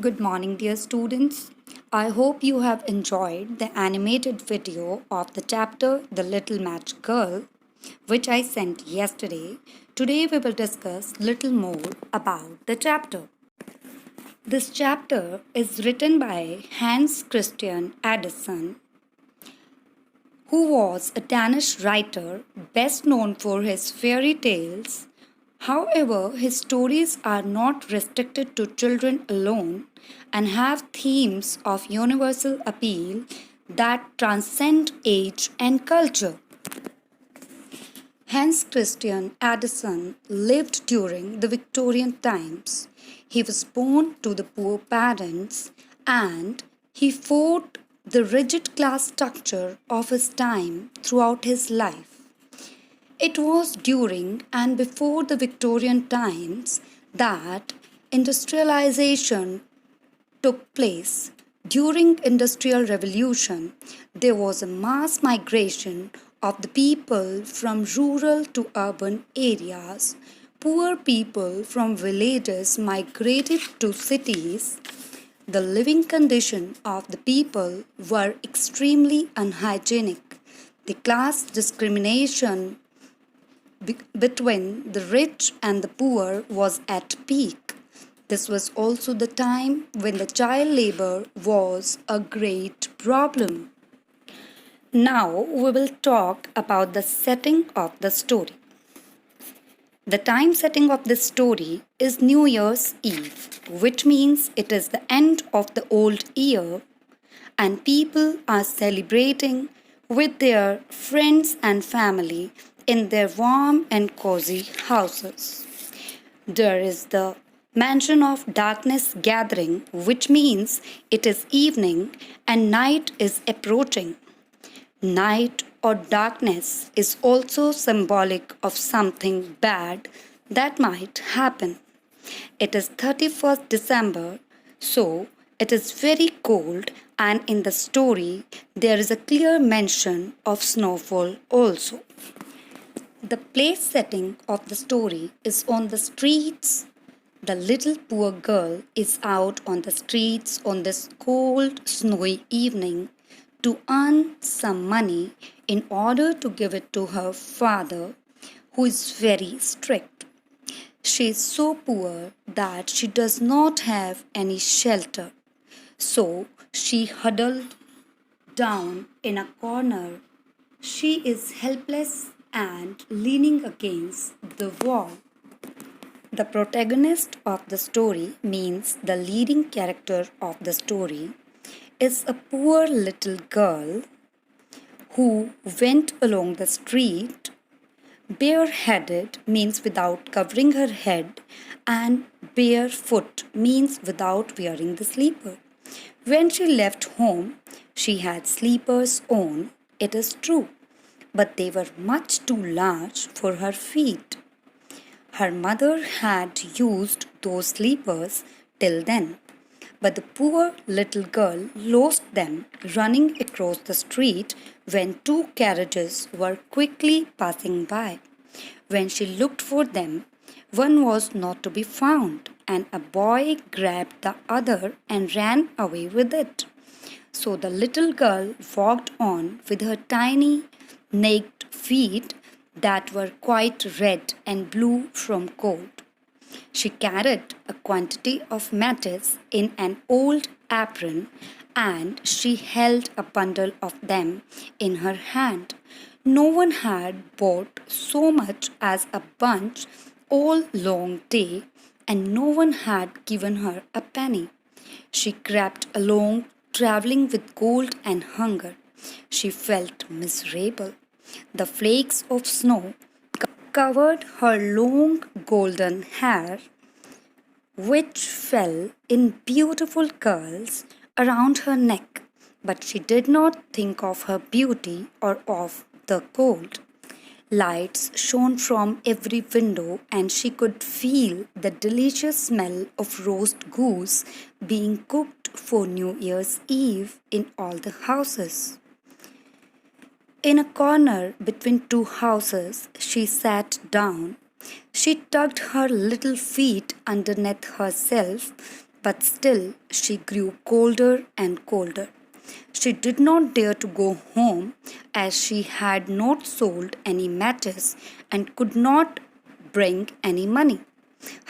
Good morning, dear students. I hope you have enjoyed the animated video of the chapter The Little Match Girl, which I sent yesterday. Today we will discuss little more about the chapter. This chapter is written by Hans Christian Andersen, who was a Danish writer best known for his fairy tales. However, his stories are not restricted to children alone and have themes of universal appeal that transcend age and culture. Hans Christian Andersen lived during the Victorian times. He was born to the poor parents and he fought the rigid class structure of his time throughout his life. It was during and before the Victorian times that industrialization took place. During industrial revolution, there was a mass migration of the people from rural to urban areas. Poor people from villages migrated to cities. The living conditions of the people were extremely unhygienic. The class discrimination between the rich and the poor was at peak. This was also the time when the child labor was a great problem. Now we will talk about the setting of the story. The time setting of this story is New Year's Eve, which means it is the end of the old year and people are celebrating with their friends and family in their warm and cozy houses. There is the mention of darkness gathering, which means it is evening and night is approaching. Night or darkness is also symbolic of something bad that might happen. It is 31st December, so it is very cold, and in the story there is a clear mention of snowfall also. The place setting of the story is on the streets. The little poor girl is out on the streets on this cold, snowy evening to earn some money in order to give it to her father, who is very strict. She is so poor that she does not have any shelter. So she huddled down in a corner. She is helpless and leaning against the wall. The protagonist of the story means the leading character of the story is a poor little girl who went along the street bareheaded means without covering her head and barefoot means without wearing the slipper. When she left home, she had slippers on, it is true, but they were much too large for her feet. Her mother had used those slippers till then, but the poor little girl lost them running across the street when two carriages were quickly passing by. When she looked for them, one was not to be found, and a boy grabbed the other and ran away with it. So the little girl walked on with her tiny, naked feet that were quite red and blue from cold. She carried a quantity of matches in an old apron and she held a bundle of them in her hand. No one had bought so much as a bunch all long day and no one had given her a penny. She crept along, traveling with cold and hunger. She felt miserable. The flakes of snow covered her long golden hair, which fell in beautiful curls around her neck, but she did not think of her beauty or of the cold. Lights shone from every window, and she could feel the delicious smell of roast goose being cooked for New Year's Eve in all the houses. In a corner between two houses, she sat down. She tucked her little feet underneath herself But still, she grew colder and colder. She did not dare to go home as she had not sold any matches and could not bring any money.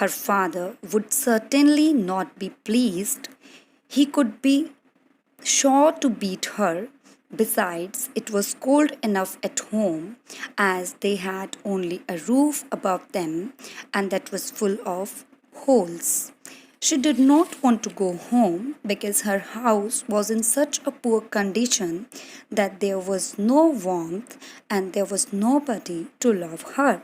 Her father would certainly not be pleased. He could be sure to beat her. Besides, it was cold enough at home as they had only a roof above them and that was full of holes. She did not want to go home because her house was in such a poor condition that there was no warmth and there was nobody to love her.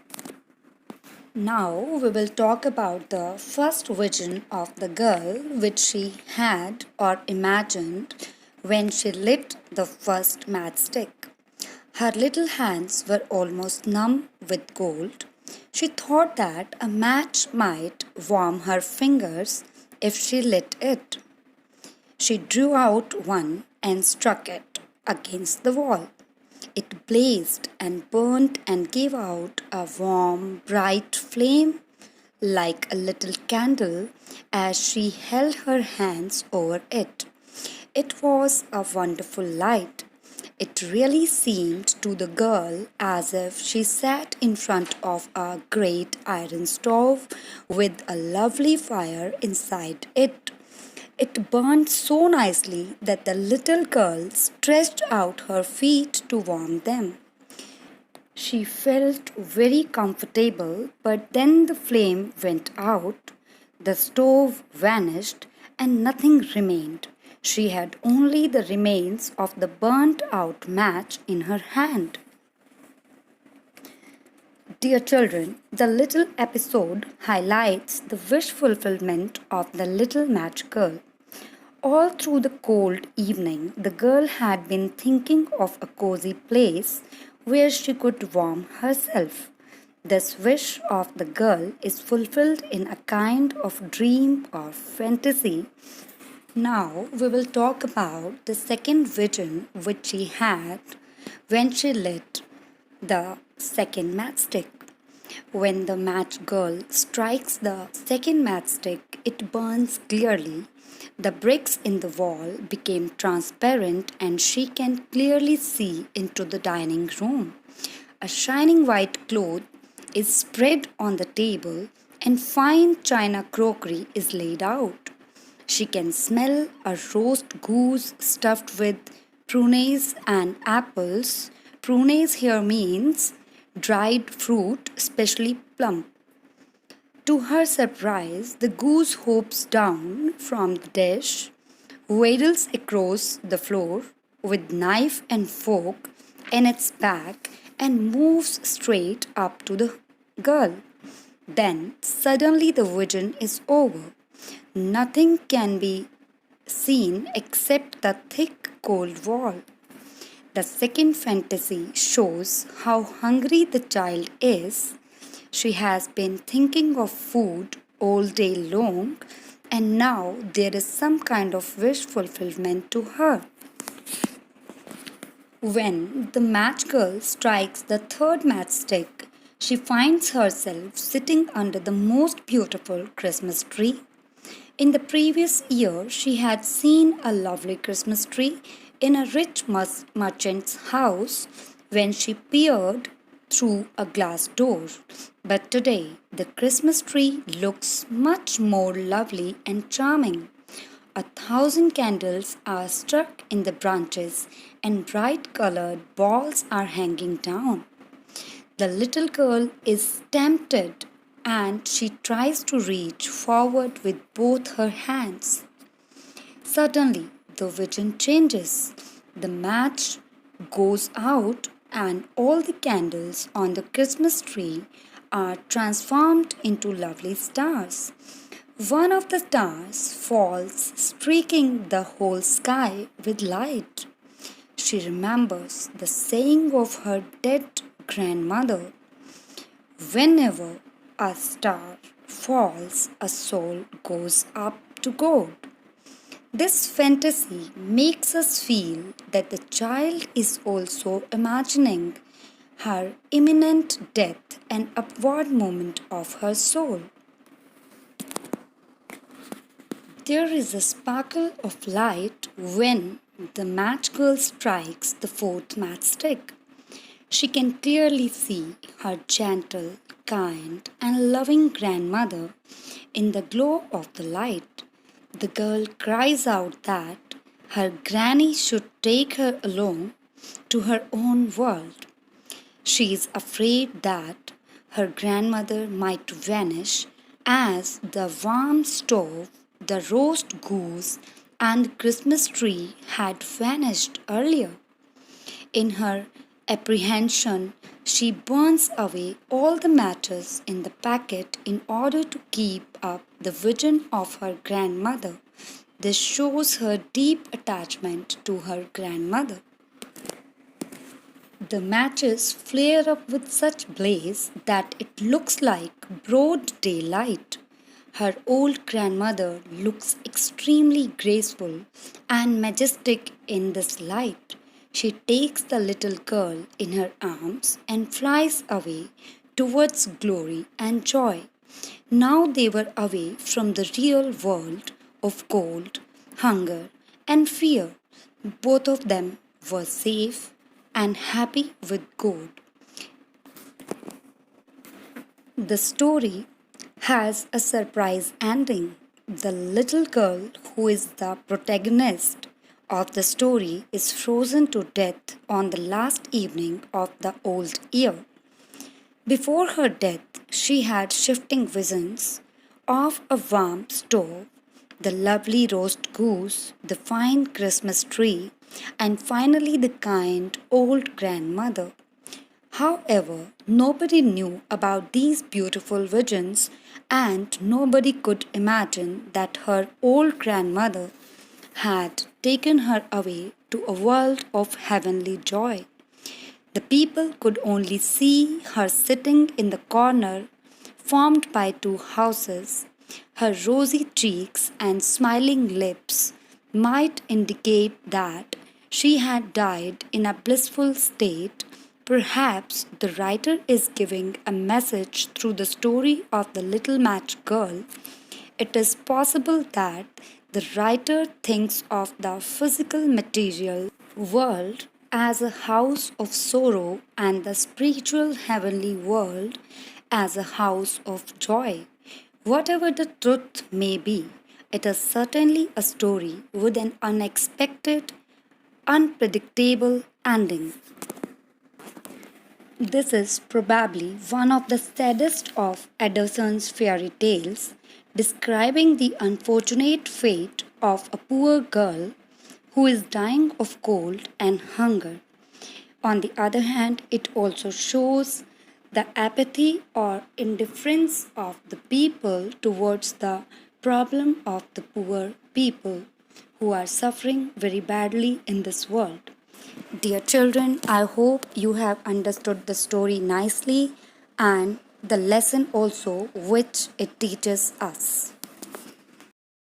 Now we will talk about the first vision of the girl which she had or imagined when she lit the first matchstick. Her little hands were almost numb with cold. She thought that a match might warm her fingers if she lit it. She drew out one and struck it against the wall. It blazed and burned and gave out a warm, bright flame like a little candle as she held her hands over it. It was a wonderful light. It really seemed to the girl as if she sat in front of a great iron stove with a lovely fire inside it. It burned so nicely that the little girl stretched out her feet to warm them. She felt very comfortable, but then the flame went out, the stove vanished, and nothing remained. She had only the remains of the burnt out match in her hand. Dear children, the little episode highlights the wish fulfillment of the little match girl. All through the cold evening, the girl had been thinking of a cozy place where she could warm herself. This wish of the girl is fulfilled in a kind of dream or fantasy. Now we will talk about the second vision which she had when she lit the second matchstick. When the match girl strikes the second matchstick, it burns clearly. The bricks in the wall became transparent and she can clearly see into the dining room. A shining white cloth is spread on the table and fine china crockery is laid out. She can smell a roast goose stuffed with prunes and apples. Prunes here means dried fruit, especially plum. To her surprise, the goose hops down from the dish, waddles across the floor with knife and fork in its back, and moves straight up to the girl. Then suddenly the vision is over. Nothing can be seen except the thick cold wall. The second fantasy shows how hungry the child is. She has been thinking of food all day long, and now there is some kind of wish fulfillment to her. When the match girl strikes the third matchstick, she finds herself sitting under the most beautiful Christmas tree. In the previous year, she had seen a lovely Christmas tree in a rich merchant's house when she peered through a glass door. But today, the Christmas tree looks much more lovely and charming. 1,000 candles are stuck in the branches and bright colored balls are hanging down. The little girl is tempted and she tries to reach forward with both her hands. Suddenly, the vision changes. The match goes out and all the candles on the Christmas tree are transformed into lovely stars. One of the stars falls, streaking the whole sky with light. She remembers the saying of her dead grandmother: whenever a star falls, a soul goes up to God. This fantasy makes us feel that the child is also imagining her imminent death and upward movement of her soul. There is a sparkle of light when the match girl strikes the fourth matchstick. She can clearly see her gentle, kind, and loving grandmother in the glow of the light. The girl cries out that her granny should take her along to her own world. She is afraid that her grandmother might vanish as the warm stove, the roast goose, and Christmas tree had vanished earlier. In her apprehension, she burns away all the matches in the packet in order to keep up the vision of her grandmother. This shows her deep attachment to her grandmother. The matches flare up with such blaze that it looks like broad daylight. Her old grandmother looks extremely graceful and majestic in this light. She takes the little girl in her arms and flies away towards glory and joy. Now they were away from the real world of cold, hunger, and fear. Both of them were safe and happy with God. The story has a surprise ending. The little girl, who is the protagonist of the story, is frozen to death on the last evening of the old year. Before her death, she had shifting visions of a warm stove, the lovely roast goose, the fine Christmas tree, and finally the kind old grandmother. However, nobody knew about these beautiful visions, and nobody could imagine that her old grandmother had taken her away to a world of heavenly joy. The people could only see her sitting in the corner formed by two houses. Her rosy cheeks and smiling lips might indicate that she had died in a blissful state. Perhaps the writer is giving a message through the story of the little match girl. It is possible that the writer thinks of the physical material world as a house of sorrow and the spiritual heavenly world as a house of joy. Whatever the truth may be, it is certainly a story with an unexpected, unpredictable ending. This is probably one of the saddest of Andersen's fairy tales, describing the unfortunate fate of a poor girl who is dying of cold and hunger. On the other hand, it also shows the apathy or indifference of the people towards the problem of the poor people who are suffering very badly in this world. Dear children, I hope you have understood the story nicely and the lesson also which it teaches us.